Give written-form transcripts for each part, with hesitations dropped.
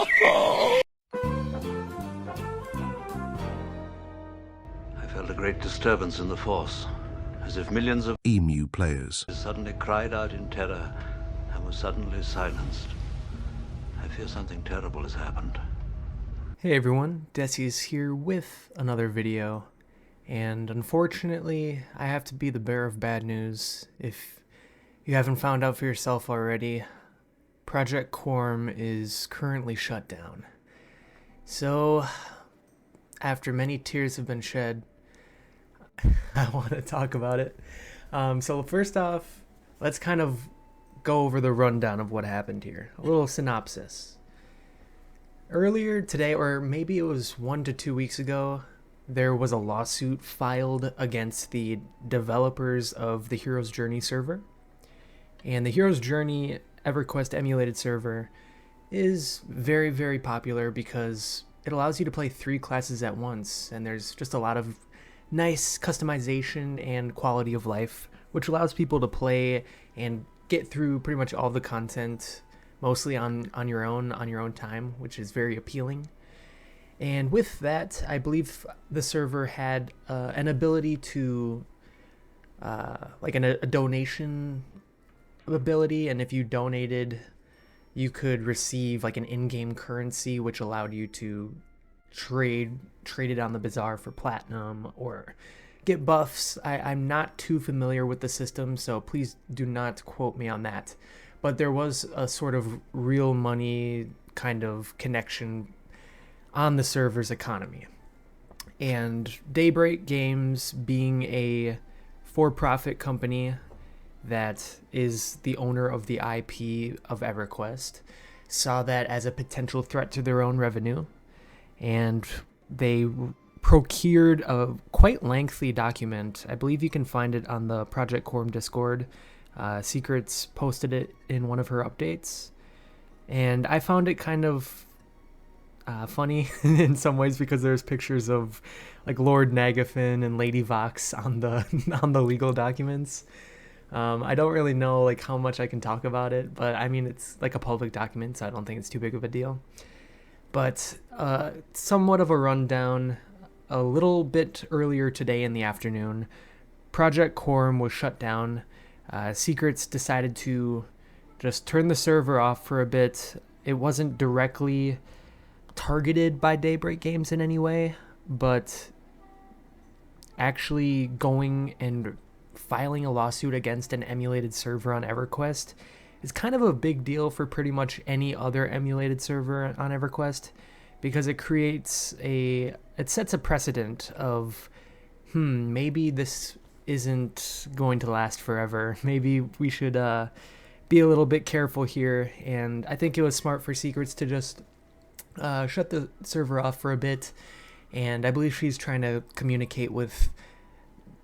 I felt a great disturbance in the force, as if millions of Emu players. suddenly cried out in terror and were suddenly silenced. I fear something terrible has happened. Hey everyone, Desi is here with another video, and unfortunately I have to be the bearer of bad news. If you haven't found out for yourself already, Project Quorum is currently shut down. So, after many tears have been shed, I want to talk about it. So first off, let's kind of go over the rundown of what happened here. A little synopsis. Earlier today, or maybe it was 1 to 2 weeks ago, there was a lawsuit filed against the developers of the Hero's Journey server. And the Hero's Journey EverQuest emulated server is very, very popular because it allows you to play 3 classes at once, and there's just a lot of nice customization and quality of life, which allows people to play and get through pretty much all the content mostly on your own time, which is very appealing. And with that, I believe the server had an ability to like a donation ability, and if you donated, you could receive like an in-game currency, which allowed you to trade it on the bazaar for platinum or get buffs. I'm not too familiar with the system, so please do not quote me on that. But there was a sort of real money kind of connection on the server's economy. And Daybreak Games, being a for-profit company that is the owner of the IP of EverQuest, saw that as a potential threat to their own revenue, and they procured a quite lengthy document. I believe you can find it on the Project Quorum Discord. Secrets posted it in one of her updates, and I found it kind of funny in some ways because there's pictures of like Lord Nagafin and Lady Vox on the on the legal documents. I don't really know like how much I can talk about it, but I mean it's like a public document, so I don't think it's too big of a deal. But somewhat of a rundown. A little bit earlier today in the afternoon, Project Quorum was shut down. Secrets decided to just turn the server off for a bit. It wasn't directly targeted by Daybreak Games in any way, but actually going and filing a lawsuit against an emulated server on EverQuest is kind of a big deal for pretty much any other emulated server on EverQuest, because it sets a precedent of maybe this isn't going to last forever. Maybe we should be a little bit careful here. And I think it was smart for Secrets to just shut the server off for a bit. And I believe she's trying to communicate with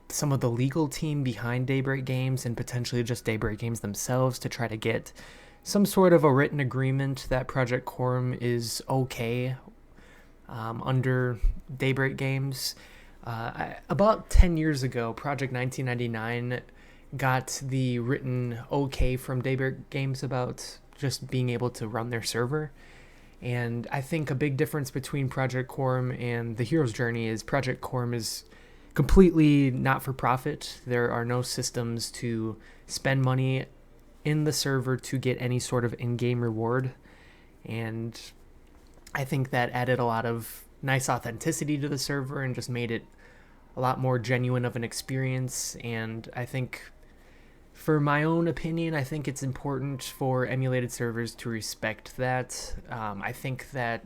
some of the legal team behind Daybreak Games and potentially just Daybreak Games themselves to try to get some sort of a written agreement that Project Quorum is okay under Daybreak Games. About 10 years ago, Project 1999 got the written okay from Daybreak Games about just being able to run their server. And I think a big difference between Project Quorum and the Hero's Journey is Project Quorum is completely not-for-profit. There are no systems to spend money in the server to get any sort of in-game reward. And I think that added a lot of nice authenticity to the server and just made it a lot more genuine of an experience. And I think, for my own opinion, I think it's important for emulated servers to respect that. I think that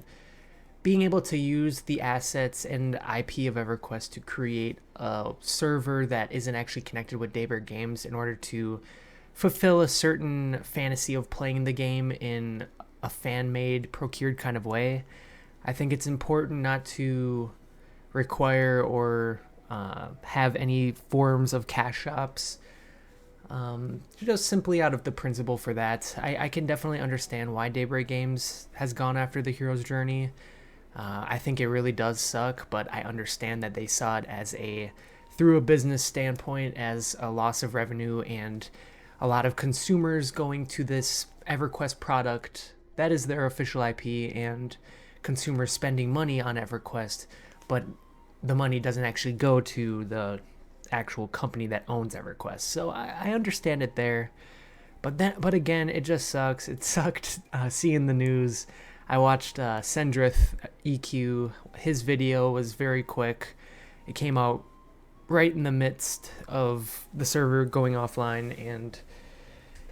being able to use the assets and IP of EverQuest to create a server that isn't actually connected with Daybreak Games in order to fulfill a certain fantasy of playing the game in a fan-made, procured kind of way, I think it's important not to require or have any forms of cash shops, just simply out of the principle for that. I can definitely understand why Daybreak Games has gone after the Hero's Journey. I think it really does suck, but I understand that they saw it as through a business standpoint, as a loss of revenue and a lot of consumers going to this EverQuest product that is their official IP and consumers spending money on EverQuest, but the money doesn't actually go to the actual company that owns EverQuest. So I understand it there. But again, it just sucks. It sucked seeing the news. I watched Sendrith EQ. His video was very quick. It came out right in the midst of the server going offline, and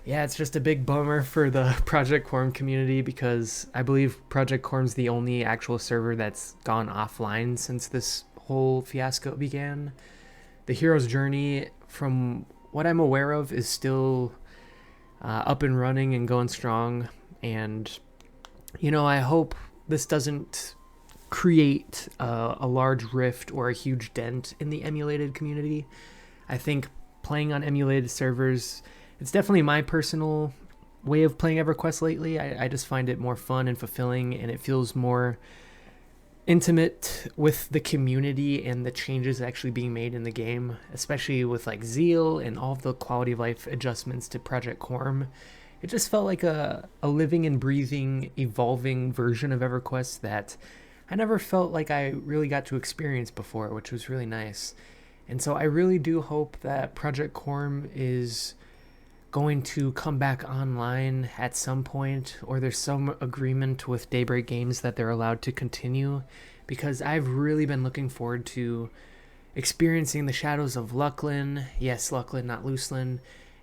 yeah, it's just a big bummer for the Project Quorum community, because I believe Project Quorum's the only actual server that's gone offline since this whole fiasco began. The hero's journey, from what I'm aware of, is still up and running and going strong. And, I hope this doesn't create a large rift or a huge dent in the emulated community. I think playing on emulated servers, it's definitely my personal way of playing EverQuest lately. I just find it more fun and fulfilling, and it feels more intimate with the community and the changes actually being made in the game, especially with like Zeal and all of the quality of life adjustments to Project Quorum. It just felt like a living and breathing, evolving version of EverQuest that I never felt like I really got to experience before, which was really nice. And so I really do hope that Project Quorum is going to come back online at some point, or there's some agreement with Daybreak Games that they're allowed to continue, because I've really been looking forward to experiencing the Shadows of Luclin. Yes, Luclin, not Luclin,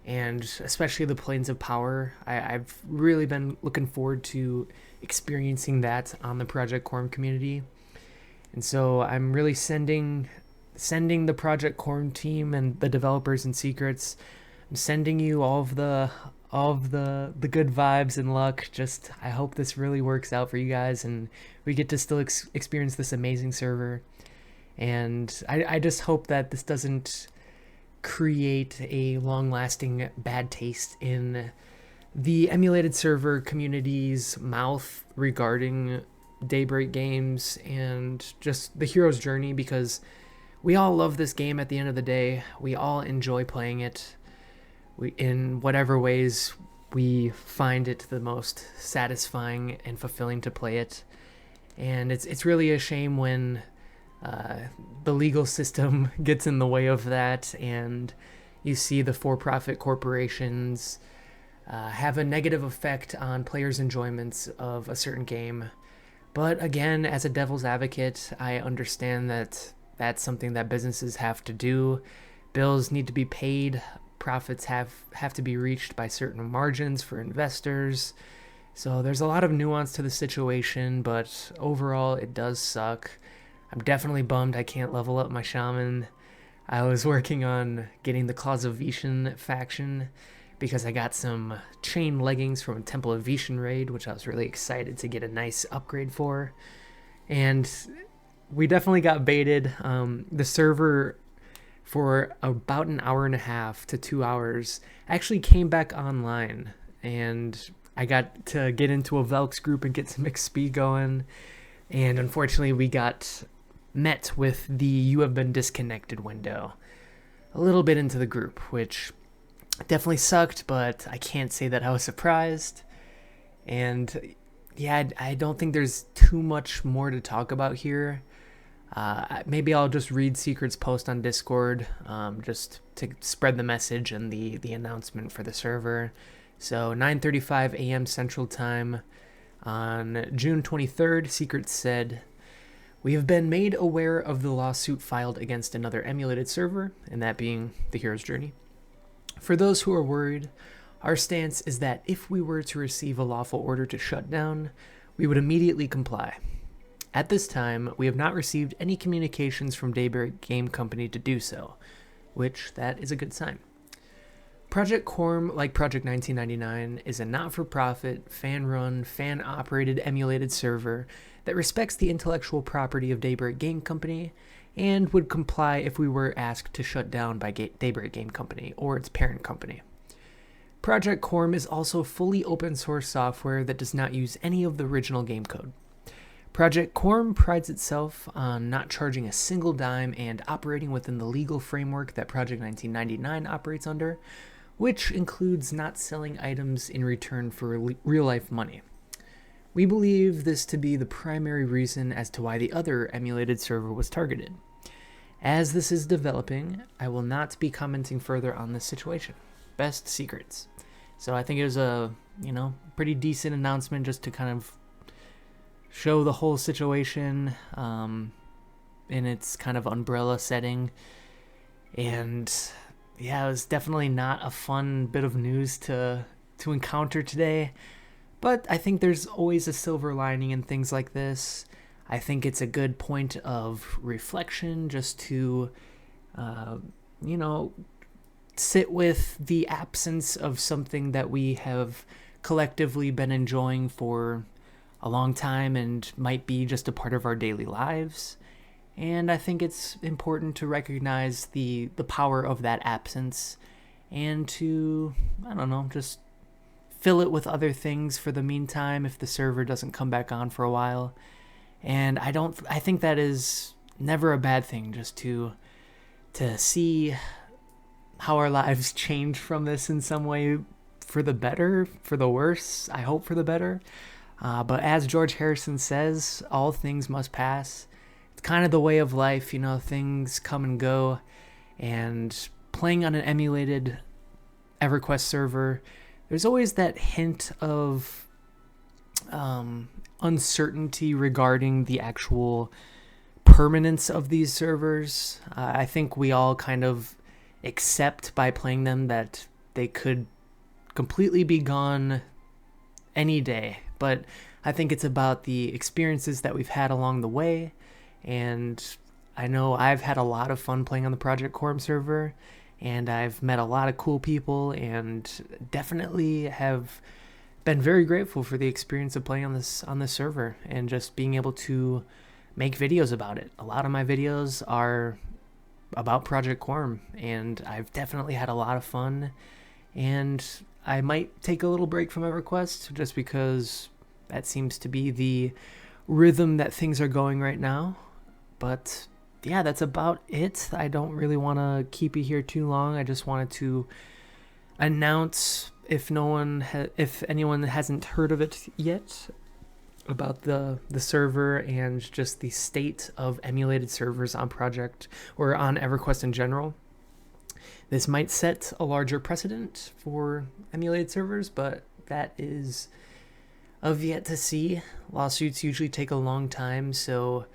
and especially the Plains of Power. I've really been looking forward to experiencing that on the Project Quorum community. And so I'm really sending the Project Quorum team and the developers and secrets, I'm sending you all of the good vibes and luck. Just, I hope this really works out for you guys and we get to still experience this amazing server. And I just hope that this doesn't create a long-lasting bad taste in the emulated server community's mouth regarding Daybreak Games and just the hero's journey, because we all love this game at the end of the day. We all enjoy playing it. In whatever ways we find it the most satisfying and fulfilling to play it. And it's really a shame when the legal system gets in the way of that, and you see the for-profit corporations have a negative effect on players' enjoyments of a certain game. But again, as a devil's advocate, I understand that that's something that businesses have to do. Bills need to be paid. Profits have to be reached by certain margins for investors. So there's a lot of nuance to the situation, but overall it does suck. I'm definitely bummed I can't level up my shaman. I was working on getting the Claws of Vishan faction because I got some chain leggings from a Temple of Vishan raid, which I was really excited to get a nice upgrade for. And we definitely got baited. The server, for about an hour and a half to 2 hours, actually came back online, and I got to get into a Velks group and get some XP going. And unfortunately, we got met with the "you have been disconnected" window a little bit into the group, which definitely sucked, but I can't say that I was surprised. And yeah, I don't think there's too much more to talk about here. Maybe I'll just read Secret's post on Discord, just to spread the message and the announcement for the server. So 9:35 a.m. Central Time on June 23rd, Secret said, "We have been made aware of the lawsuit filed against another emulated server, and that being the Hero's Journey. For those who are worried, our stance is that if we were to receive a lawful order to shut down, we would immediately comply. At this time, we have not received any communications from Daybreak Game Company to do so, which that is a good sign. Project Quorum, like Project 1999, is a not-for-profit, fan-run, fan-operated emulated server that respects the intellectual property of Daybreak Game Company and would comply if we were asked to shut down by Daybreak Game Company or its parent company. Project Quorum is also fully open-source software that does not use any of the original game code. Project Quorum prides itself on not charging a single dime and operating within the legal framework that Project 1999 operates under, which includes not selling items in return for real-life money. We believe this to be the primary reason as to why the other emulated server was targeted. As this is developing, I will not be commenting further on this situation. Best secrets. So I think it was a, pretty decent announcement just to kind of show the whole situation in its kind of umbrella setting. And yeah, it was definitely not a fun bit of news to encounter today. But I think there's always a silver lining in things like this. I think it's a good point of reflection just to, sit with the absence of something that we have collectively been enjoying for a long time and might be just a part of our daily lives. And I think it's important to recognize the power of that absence and to, just fill it with other things for the meantime if the server doesn't come back on for a while. And I think that is never a bad thing, just to see how our lives change from this in some way, for the better, for the worse, I hope for the better. But as George Harrison says, all things must pass. It's kind of the way of life, things come and go. And playing on an emulated EverQuest server, there's always that hint of uncertainty regarding the actual permanence of these servers. I think we all kind of accept by playing them that they could completely be gone any day. But I think it's about the experiences that we've had along the way. And I know I've had a lot of fun playing on the Project Quorum server, and I've met a lot of cool people, and definitely have been very grateful for the experience of playing on this server and just being able to make videos about it. A lot of my videos are about Project Quorum, and I've definitely had a lot of fun. And I might take a little break from EverQuest just because that seems to be the rhythm that things are going right now. But yeah, that's about it. I don't really want to keep you here too long. I just wanted to announce, if anyone hasn't heard of it yet, about the server and just the state of emulated servers on Project or on EverQuest in general. This might set a larger precedent for emulated servers, but that is of yet to see. Lawsuits usually take a long time, so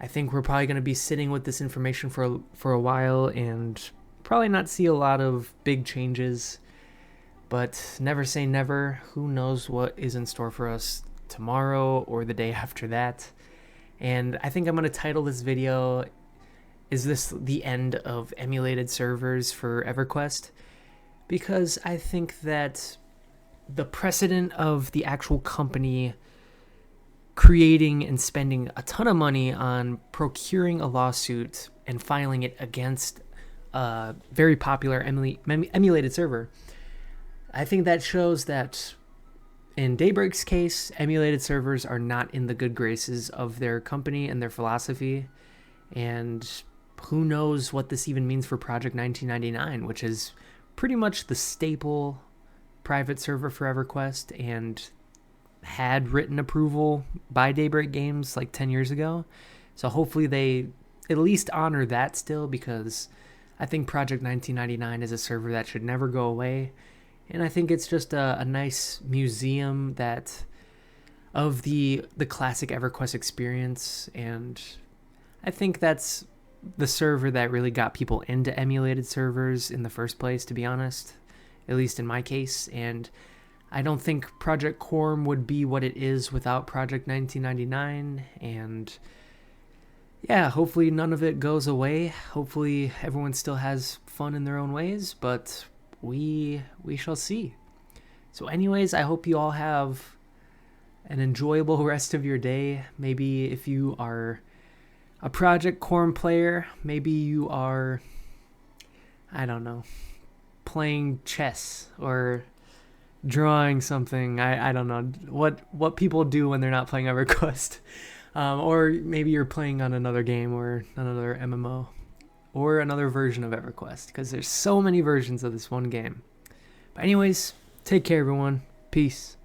I think we're probably going to be sitting with this information for a while and probably not see a lot of big changes. But never say never. Who knows what is in store for us tomorrow or the day after that. And I think I'm going to title this video, "Is this the end of emulated servers for EverQuest?" Because I think that the precedent of the actual company creating and spending a ton of money on procuring a lawsuit and filing it against a very popular emulated server, I think that shows that in Daybreak's case, emulated servers are not in the good graces of their company and their philosophy. And who knows what this even means for Project 1999, which is pretty much the staple private server for EverQuest and had written approval by Daybreak Games like 10 years ago. So hopefully they at least honor that still, because I think Project 1999 is a server that should never go away. And I think it's just a nice museum of the classic EverQuest experience. And I think that's the server that really got people into emulated servers in the first place, to be honest, at least in my case. And I don't think Project Quorum would be what it is without Project 1999. And yeah, hopefully none of it goes away. Hopefully everyone still has fun in their own ways, but we shall see. So anyways, I hope you all have an enjoyable rest of your day. Maybe if you are a Project Quorum player, maybe you are, I don't know, playing chess or drawing something. I don't know what people do when they're not playing EverQuest. Or maybe you're playing on another game or another MMO or another version of EverQuest, because there's so many versions of this one game. But anyways, take care everyone. Peace.